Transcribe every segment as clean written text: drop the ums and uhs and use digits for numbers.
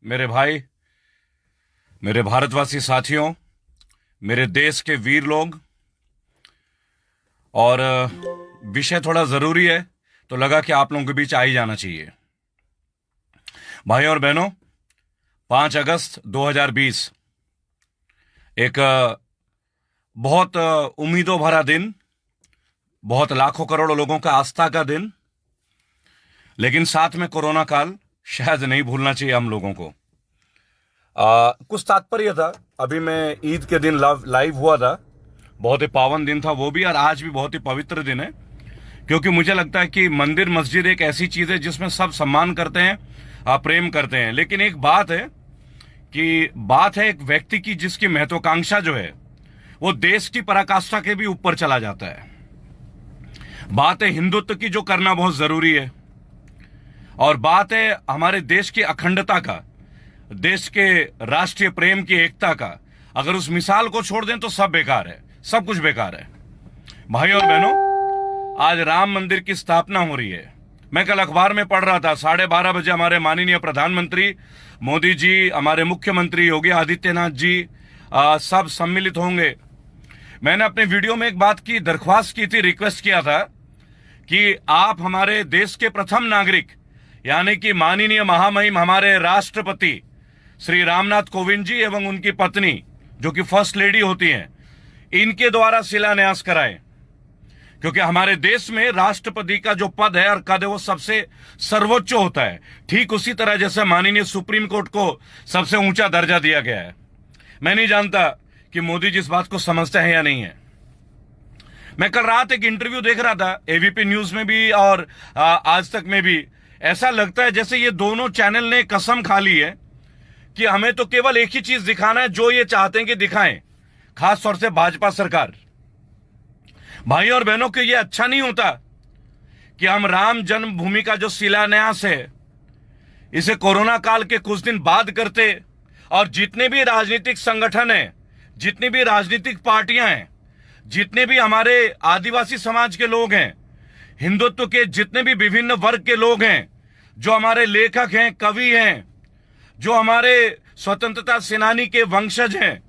मेरे भाई, मेरे भारतवासी साथियों, मेरे देश के वीर लोग। और विषय थोड़ा जरूरी है तो लगा कि आप लोगों के बीच आ ही जाना चाहिए। भाई और बहनों, 5 अगस्त 2020 एक बहुत उम्मीदों भरा दिन, बहुत लाखों करोड़ों लोगों का आस्था का दिन, लेकिन साथ में कोरोना काल शायद नहीं भूलना चाहिए हम लोगों को। कुछ तात्पर्य था। अभी मैं ईद के दिन लाइव हुआ था, बहुत ही पावन दिन था वो भी, और आज भी बहुत ही पवित्र दिन है, क्योंकि मुझे लगता है कि मंदिर मस्जिद एक ऐसी चीज है जिसमें सब सम्मान करते हैं, प्रेम करते हैं। लेकिन एक बात है एक व्यक्ति की जिसकी महत्वाकांक्षा जो है वो देश की पराकाष्ठा के भी ऊपर चला जाता है। बात है हिंदुत्व की, जो करना बहुत जरूरी है, और बात है हमारे देश की अखंडता का, देश के राष्ट्रीय प्रेम की एकता का। अगर उस मिसाल को छोड़ दें तो सब बेकार है, सब कुछ बेकार है। भाई और बहनों, आज राम मंदिर की स्थापना हो रही है। मैं कल अखबार में पढ़ रहा था, 12:30 बजे हमारे माननीय प्रधानमंत्री मोदी जी, हमारे मुख्यमंत्री योगी आदित्यनाथ जी सब सम्मिलित होंगे। मैंने अपने वीडियो में एक बात की दरख्वास्त की थी, रिक्वेस्ट किया था कि आप हमारे देश के प्रथम नागरिक यानी कि माननीय महामहिम हमारे राष्ट्रपति श्री रामनाथ कोविंद जी एवं उनकी पत्नी जो कि फर्स्ट लेडी होती हैं, इनके द्वारा शिलान्यास कराएं। क्योंकि हमारे देश में राष्ट्रपति का जो पद है और कद है वो सबसे सर्वोच्च होता है, ठीक उसी तरह जैसे माननीय सुप्रीम कोर्ट को सबसे ऊंचा दर्जा दिया गया है। मैं नहीं जानता कि मोदी जी इस बात को समझते हैं या नहीं है। मैं कल रात एक इंटरव्यू देख रहा था, एबीपी न्यूज में भी और आज तक में भी। ऐसा लगता है जैसे ये दोनों चैनल ने कसम खा ली है कि हमें तो केवल एक ही चीज दिखाना है जो ये चाहते हैं कि दिखाएं, खास तौर से भाजपा सरकार। भाई और बहनों को ये अच्छा नहीं होता कि हम राम जन्मभूमि का जो शिलान्यास है इसे कोरोना काल के कुछ दिन बाद करते, और जितने भी राजनीतिक संगठन हैं, जितनी भी राजनीतिक पार्टियां हैं, जितने भी हमारे आदिवासी समाज के लोग हैं, हिंदुत्व के जितने भी विभिन्न वर्ग के लोग हैं, जो हमारे लेखक हैं, कवि हैं, जो हमारे स्वतंत्रता सेनानी के वंशज हैं,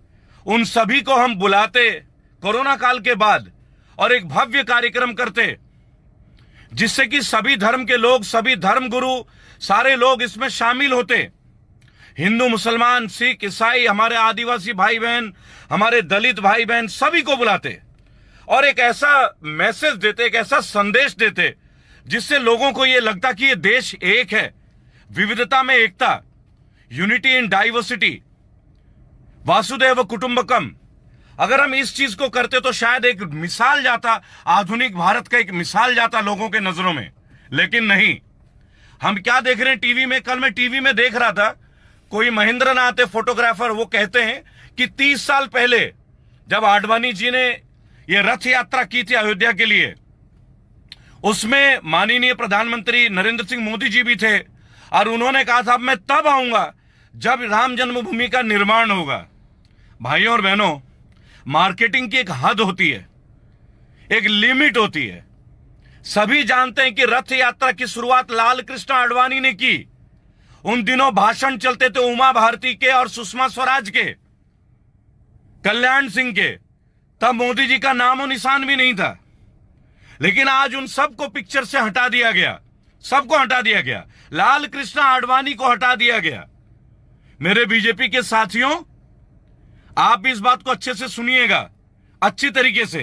उन सभी को हम बुलाते कोरोना काल के बाद और एक भव्य कार्यक्रम करते, जिससे कि सभी धर्म के लोग, सभी धर्म गुरु, सारे लोग इसमें शामिल होते। हिंदू, मुसलमान, सिख, ईसाई, हमारे आदिवासी भाई बहन, हमारे दलित भाई बहन, सभी को बुलाते और एक ऐसा मैसेज देते, एक ऐसा संदेश देते जिससे लोगों को यह लगता कि यह देश एक है, विविधता में एकता, यूनिटी इन डाइवर्सिटी, वासुदेव कुटुंबकम। अगर हम इस चीज को करते तो शायद एक मिसाल जाता, आधुनिक भारत का एक मिसाल जाता लोगों के नजरों में। लेकिन नहीं, हम क्या देख रहे हैं टीवी में। कल मैं टीवी में देख रहा था, कोई महेंद्र नाथ है फोटोग्राफर, वो कहते हैं कि 30 साल पहले जब आडवाणी जी ने ये रथ यात्रा की थी अयोध्या के लिए, उसमें माननीय प्रधानमंत्री नरेंद्र सिंह मोदी जी भी थे, और उन्होंने कहा था मैं तब आऊंगा जब राम जन्मभूमि का निर्माण होगा। भाइयों और बहनों, मार्केटिंग की एक हद होती है, एक लिमिट होती है। सभी जानते हैं कि रथ यात्रा की शुरुआत लाल कृष्ण आडवाणी ने की। उन दिनों भाषण चलते थे उमा भारती के और सुषमा स्वराज के, कल्याण सिंह के, तब मोदी जी का नामो निशान भी नहीं था। लेकिन आज उन सबको पिक्चर से हटा दिया गया, सबको हटा दिया गया, लाल कृष्ण आडवाणी को हटा दिया गया। मेरे बीजेपी के साथियों, आप भी इस बात को अच्छे से सुनिएगा, अच्छी तरीके से,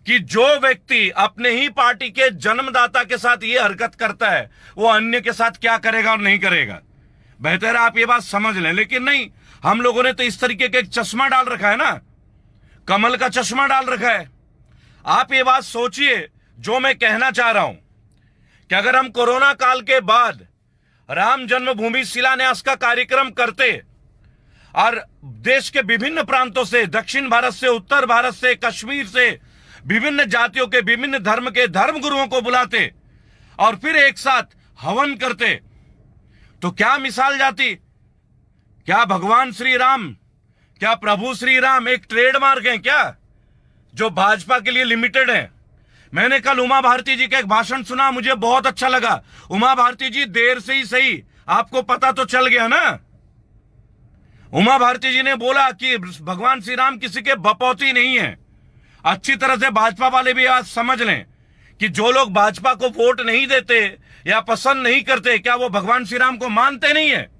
कि जो व्यक्ति अपने ही पार्टी के जन्मदाता के साथ ये हरकत करता है वो अन्य के साथ क्या करेगा और नहीं करेगा। बेहतर है आप ये बात समझ लें। लेकिन नहीं, हम लोगों ने तो इस तरीके का एक चश्मा डाल रखा है ना, कमल का चश्मा डाल रखा है। आप ये बात सोचिए जो मैं कहना चाह रहा हूं, कि अगर हम कोरोना काल के बाद राम जन्मभूमि शिलान्यास का कार्यक्रम करते और देश के विभिन्न प्रांतों से, दक्षिण भारत से, उत्तर भारत से, कश्मीर से, विभिन्न जातियों के, विभिन्न धर्म के धर्म गुरुओं को बुलाते और फिर एक साथ हवन करते, तो क्या मिसाल जाती। क्या भगवान श्री राम, क्या प्रभु श्री राम एक ट्रेडमार्क है क्या, जो भाजपा के लिए लिमिटेड है? मैंने कल उमा भारती जी का एक भाषण सुना, मुझे बहुत अच्छा लगा। उमा भारती जी, देर से ही सही, आपको पता तो चल गया ना, उमा भारती जी ने बोला कि भगवान श्री राम किसी के बपौती नहीं है। अच्छी तरह से भाजपा वाले भी आज समझ लें कि जो लोग भाजपा को वोट नहीं देते या पसंद नहीं करते, क्या वो भगवान श्री राम को मानते नहीं है?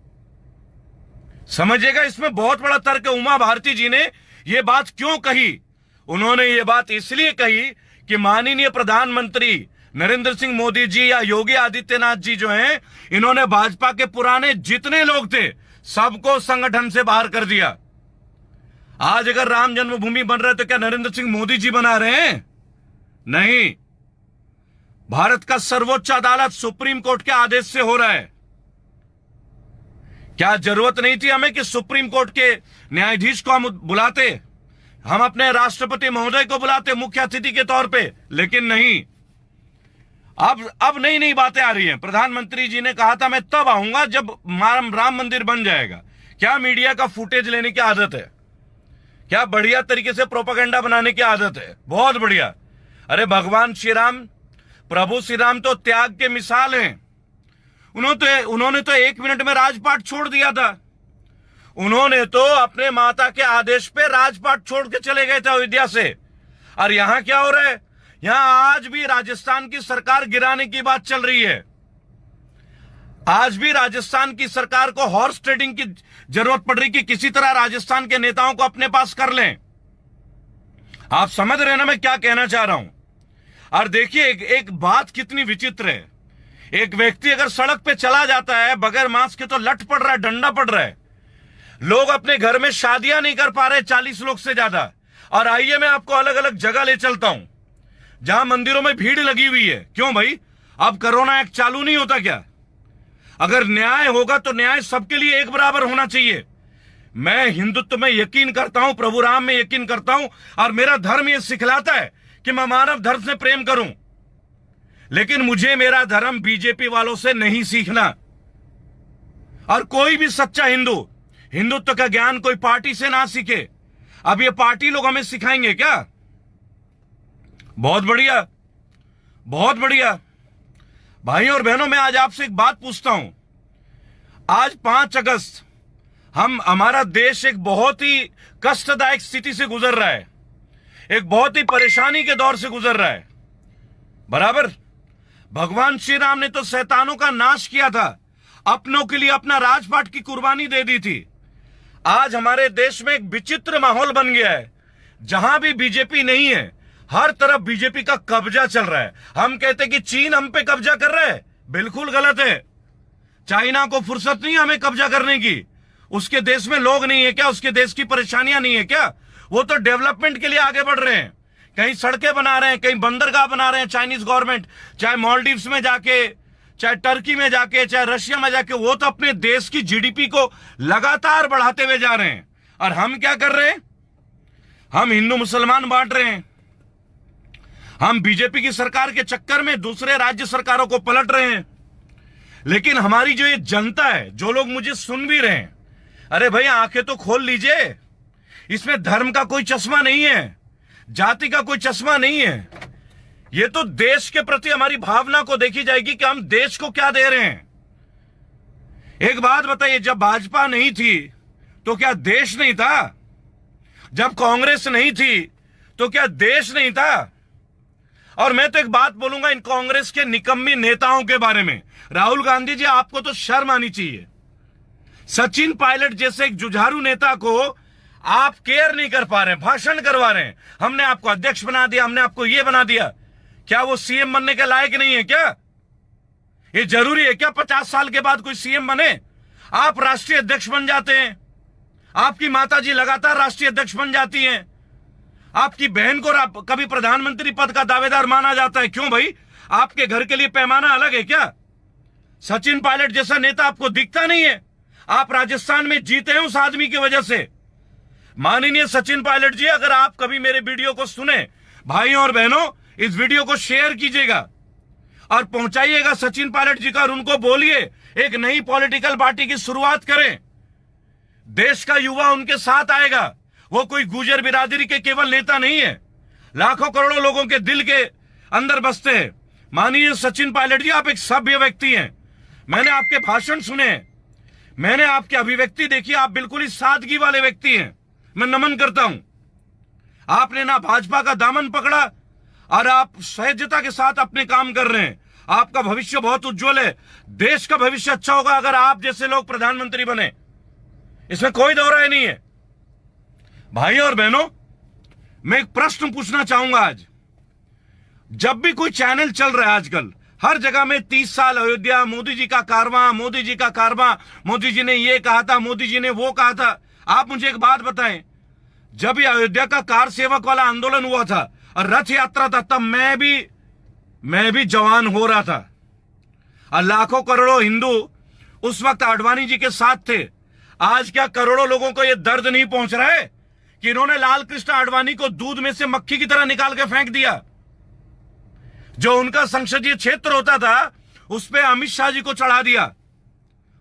समझिएगा, इसमें बहुत बड़ा तर्क है। उमा भारती जी ने यह बात क्यों कही? उन्होंने ये बात इसलिए कही कि माननीय प्रधानमंत्री नरेंद्र सिंह मोदी जी या योगी आदित्यनाथ जी जो हैं, इन्होंने भाजपा के पुराने जितने लोग थे सबको संगठन से बाहर कर दिया। आज अगर राम जन्मभूमि बन रहा है तो क्या नरेंद्र सिंह मोदी जी बना रहे हैं? नहीं, भारत का सर्वोच्च अदालत सुप्रीम कोर्ट के आदेश से हो रहा है। क्या जरूरत नहीं थी हमें कि सुप्रीम कोर्ट के न्यायाधीश को हम बुलाते, हम अपने राष्ट्रपति महोदय को बुलाते मुख्य अतिथि के तौर पे? लेकिन नहीं, अब नई नई बातें आ रही हैं। प्रधानमंत्री जी ने कहा था मैं तब आऊंगा जब राम मंदिर बन जाएगा। क्या मीडिया का फुटेज लेने की आदत है? क्या बढ़िया तरीके से प्रोपेगेंडा बनाने की आदत है? बहुत बढ़िया। अरे श्री राम, प्रभु श्री राम तो त्याग के मिसाल हैं। उन्होंने तो 1 मिनट में राजपाट छोड़ दिया था। उन्होंने तो अपने माता के आदेश पे राजपाट छोड़ के चले गए थे अयोध्या से। और यहां क्या हो रहा है? यहां आज भी राजस्थान की सरकार गिराने की बात चल रही है। आज भी राजस्थान की सरकार को हॉर्स ट्रेडिंग की जरूरत पड़ रही कि किसी तरह राजस्थान के नेताओं को अपने पास कर लें। आप समझ रहे हैं ना मैं क्या कहना चाह रहा हूं? और देखिए एक बात कितनी विचित्र है। एक व्यक्ति अगर सड़क पे चला जाता है बगैर मास्क के तो लठ पड़ रहा है, डंडा पड़ रहा है। लोग अपने घर में शादियां नहीं कर पा रहे 40 लोग से ज्यादा। और आइए मैं आपको अलग अलग जगह ले चलता हूं जहां मंदिरों में भीड़ लगी हुई है। क्यों भाई? अब कोरोना एक्ट चालू नहीं होता क्या? अगर न्याय होगा तो न्याय सबके लिए एक बराबर होना चाहिए। मैं हिंदुत्व में यकीन करता हूं, प्रभु राम में यकीन करता हूं, और मेरा धर्म यह सिखलाता है कि मैं मानव धर्म से प्रेम करूं। लेकिन मुझे मेरा धर्म बीजेपी वालों से नहीं सीखना। और कोई भी सच्चा हिंदुत्व का ज्ञान कोई पार्टी से ना सीखे। अब ये पार्टी लोग हमें सिखाएंगे क्या? बहुत बढ़िया, बहुत बढ़िया। भाइयों और बहनों, मैं आज आपसे एक बात पूछता हूं। आज 5 अगस्त हमारा देश एक बहुत ही कष्टदायक स्थिति से गुजर रहा है, एक बहुत ही परेशानी के दौर से गुजर रहा है। बराबर, भगवान श्री राम ने तो शैतानों का नाश किया था, अपनों के लिए अपना राजपाट की कुर्बानी दे दी थी। आज हमारे देश में एक विचित्र माहौल बन गया है। जहां भी बीजेपी नहीं है, हर तरफ बीजेपी का कब्जा चल रहा है। हम कहते हैं कि चीन हम पे कब्जा कर रहा है, बिल्कुल गलत है। चाइना को फुर्सत नहीं हमें कब्जा करने की। उसके देश में लोग नहीं है क्या? उसके देश की परेशानियां नहीं है क्या? वो तो डेवलपमेंट के लिए आगे बढ़ रहे हैं। कहीं सड़कें बना रहे हैं, कहीं बंदरगाह बना रहे हैं चाइनीज गवर्नमेंट, चाहे मालदीव्स में जाके, चाहे टर्की में जाके, चाहे रशिया में जाके। वो तो अपने देश की जीडीपी को लगातार बढ़ाते हुए जा रहे हैं। और हम क्या कर रहे हैं? हम हिंदू मुसलमान बांट रहे हैं। हम बीजेपी की सरकार के चक्कर में दूसरे राज्य सरकारों को पलट रहे हैं। लेकिन हमारी जो ये जनता है, जो लोग मुझे सुन भी रहे हैं, अरे भाई आंखें तो खोल लीजिए। इसमें धर्म का कोई चश्मा नहीं है, जाति का कोई चश्मा नहीं है। ये तो देश के प्रति हमारी भावना को देखी जाएगी कि हम देश को क्या दे रहे हैं। एक बात बताइए, जब भाजपा नहीं थी तो क्या देश नहीं था? जब कांग्रेस नहीं थी तो क्या देश नहीं था? और मैं तो एक बात बोलूंगा इन कांग्रेस के निकम्मी नेताओं के बारे में। राहुल गांधी जी, आपको तो शर्म आनी चाहिए। सचिन पायलट जैसे एक जुझारू नेता को आप केयर नहीं कर पा रहे हैं, भाषण करवा रहे हैं। हमने आपको अध्यक्ष बना दिया, हमने आपको ये बना दिया। क्या वो सीएम बनने के लायक नहीं है क्या? ये जरूरी है क्या 50 साल के बाद कोई सीएम बने? आप राष्ट्रीय अध्यक्ष बन जाते हैं, आपकी माताजी लगातार राष्ट्रीय अध्यक्ष बन जाती हैं, आपकी बहन को कभी प्रधानमंत्री पद का दावेदार माना जाता है। क्यों भाई? आपके घर के लिए पैमाना अलग है क्या? सचिन पायलट जैसा नेता आपको दिखता नहीं है? आप राजस्थान में जीते हैं उस आदमी की वजह से। माननीय सचिन पायलट जी, अगर आप कभी मेरे वीडियो को सुने, भाइयों और बहनों, इस वीडियो को शेयर कीजिएगा और पहुंचाइएगा सचिन पायलट जी का, और उनको बोलिए एक नई पॉलिटिकल पार्टी की शुरुआत करें। देश का युवा उनके साथ आएगा। वो कोई गुर्जर बिरादरी के केवल नेता नहीं है, लाखों करोड़ों लोगों के दिल के अंदर बसते हैं। माननीय सचिन पायलट जी, आप एक सभ्य व्यक्ति हैं। मैंने आपके भाषण सुने, मैंने आपकी अभिव्यक्ति देखी, आप बिल्कुल ही सादगी वाले व्यक्ति हैं, मैं नमन करता हूं। आपने ना भाजपा का दामन पकड़ा और आप सहजता के साथ अपने काम कर रहे हैं। आपका भविष्य बहुत उज्जवल है, देश का भविष्य अच्छा होगा अगर आप जैसे लोग प्रधानमंत्री बने, इसमें कोई दो राय नहीं है। भाई और बहनों, मैं एक प्रश्न पूछना चाहूंगा। आज जब भी कोई चैनल चल रहा है, आजकल हर जगह में 30 साल अयोध्या, मोदी जी का कारवां, मोदी जी का कारवां, मोदी जी ने ये कहा था, मोदी जी ने वो कहा था। आप मुझे एक बात बताएं, जब ये अयोध्या का कार सेवक वाला आंदोलन हुआ था और रथ यात्रा था, तब मैं भी जवान हो रहा था और लाखों करोड़ों हिंदू उस वक्त आडवाणी जी के साथ थे। आज क्या करोड़ों लोगों को यह दर्द नहीं पहुंच रहा है कि इन्होंने लाल कृष्ण आडवाणी को दूध में से मक्खी की तरह निकाल के फेंक दिया? जो उनका संसदीय क्षेत्र होता था उस पे अमित शाह जी को चढ़ा दिया,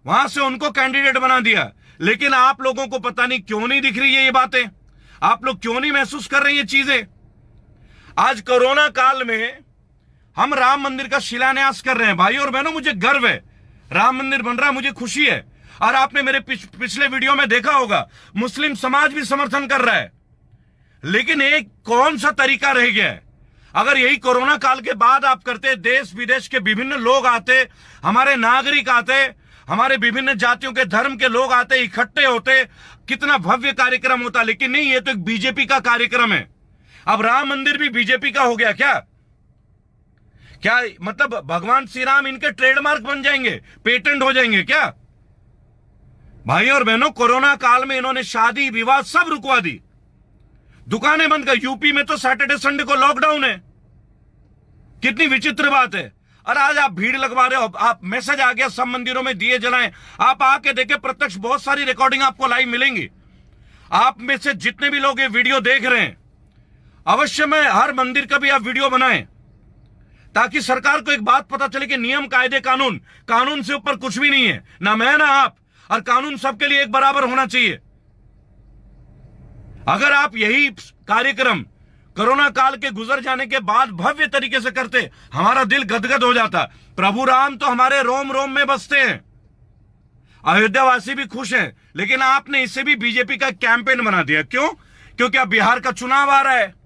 वहां से उनको कैंडिडेट बना दिया। लेकिन आप लोगों को पता नहीं क्यों नहीं दिख रही है ये बातें, आप लोग क्यों नहीं महसूस कर रहे हैं ये चीजें। आज कोरोना काल में हम राम मंदिर का शिलान्यास कर रहे हैं। भाई और बहनों, मुझे गर्व है, राम मंदिर बन रहा है, मुझे खुशी है। और आपने मेरे पिछले वीडियो में देखा होगा, मुस्लिम समाज भी समर्थन कर रहा है। लेकिन एक कौन सा तरीका रह गया है? अगर यही कोरोना काल के बाद आप करते, देश विदेश के विभिन्न लोग आते, हमारे नागरिक आते, हमारे विभिन्न जातियों के धर्म के लोग आते, इकट्ठे होते, कितना भव्य कार्यक्रम होता। लेकिन नहीं, ये तो एक बीजेपी का कार्यक्रम है। अब राम मंदिर भी बीजेपी का हो गया क्या मतलब भगवान श्री राम इनके ट्रेडमार्क बन जाएंगे, पेटेंट हो जाएंगे क्या? भाई और बहनों, कोरोना काल में इन्होंने शादी विवाह सब रुकवा दी, दुकानें बंद कर। यूपी में तो सैटरडे संडे को लॉकडाउन है। कितनी विचित्र बात है। और आज आप भीड़ लगवा रहे हो, आप मैसेज आ गया सब मंदिरों में दिए जलाएं। आप आके देखें, प्रत्यक्ष बहुत सारी रिकॉर्डिंग आपको लाइव मिलेंगी। आप में से जितने भी लोग ये वीडियो देख रहे हैं, अवश्य में हर मंदिर का भी आप वीडियो बनाएं, ताकि सरकार को एक बात पता चले कि नियम, कायदे, कानून से ऊपर कुछ भी नहीं है, ना मैं ना आप, और कानून सबके लिए एक बराबर होना चाहिए। अगर आप यही कार्यक्रम कोरोना काल के गुजर जाने के बाद भव्य तरीके से करते, हमारा दिल गदगद हो जाता। प्रभु राम तो हमारे रोम रोम में बसते हैं, अयोध्यावासी भी खुश हैं। लेकिन आपने इसे भी बीजेपी का कैंपेन बना दिया। क्यों? क्योंकि अब बिहार का चुनाव आ रहा है।